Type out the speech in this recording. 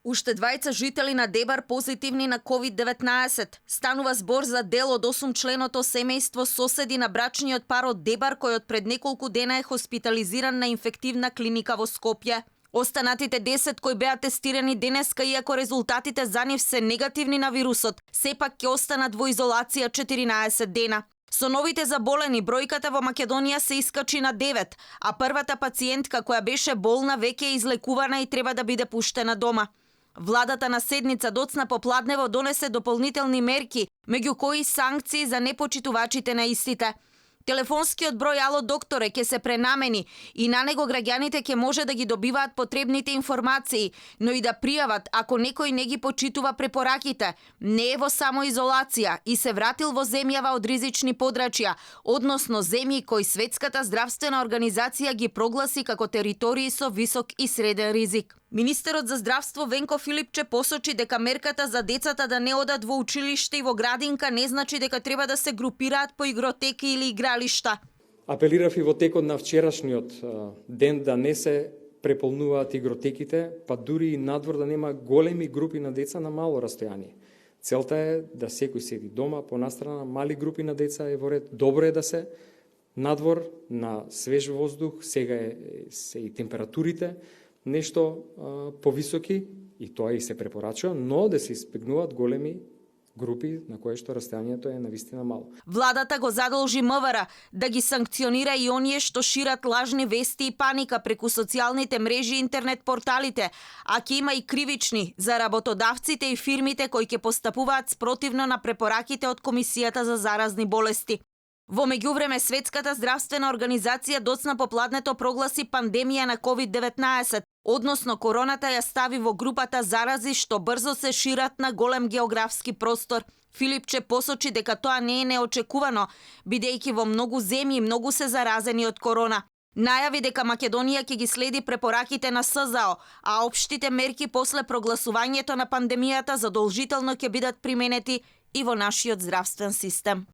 Уште двајца жители на Дебар позитивни на COVID-19. Станува збор за дел од 8-членото семејство соседи на брачниот пар од Дебар, кој од пред неколку дена е хоспитализиран на инфективна клиника во Скопје. Останатите 10 кои беа тестирани денеска, иако резултатите за нив се негативни на вирусот, сепак ќе останат во изолација 14 дена. Со новите заболени, бројката во Македонија се искачи на 9, а првата пациентка која беше болна веќе е излекувана и треба да биде пуштена дома. Владата на седница доцна попладнево донесе дополнителни мерки, меѓу кои санкции за непочитувачите на истите. Телефонскиот број Ало докторе ќе се пренамени и на него граѓаните ќе може да ги добиваат потребните информации, но и да пријават ако некој не ги почитува препораките, не е во самоизолација и се вратил во земјава од ризични подрачја, односно земји кои Светската здравствена организација ги прогласи како територии со висок и среден ризик. Министерот за здравство Венко Филипче посочи дека мерката за децата да не одат во училиште и во градинка не значи дека треба да се групираат по игротеки или игралишта. Апелирав и во текот на вчерашниот ден да не се преполнуваат игротеките, па дури и надвор да нема големи групи на деца на мало растојание. Целта е да секој седи дома, понастрана мали групи на деца е во ред. Добро е да се надвор на свеж воздух, сега се и температурите нешто повисоки, и тоа и се препорачува, но да се избегнуваат големи групи на кои што растојанието е навистина мало. Владата го задолжи МВР да ги санкционира и оние што шират лажни вести и паника преку социјалните мрежи и интернет порталите, а ќе има и кривични за работодавците и фирмите кои ќе постапуваат спротивно на препораките од Комисијата за заразни болести. Во меѓувреме, Светската здравствена организација доцна попладнето прогласи пандемија на COVID-19, односно короната ја стави во групата зарази што брзо се шират на голем географски простор. Филипче посочи дека тоа не е неочекувано, бидејќи во многу земји многу се заразени од корона. Најави дека Македонија ќе ги следи препораките на СЗО, а општите мерки после прогласувањето на пандемијата задолжително ќе бидат применети и во нашиот здравствен систем.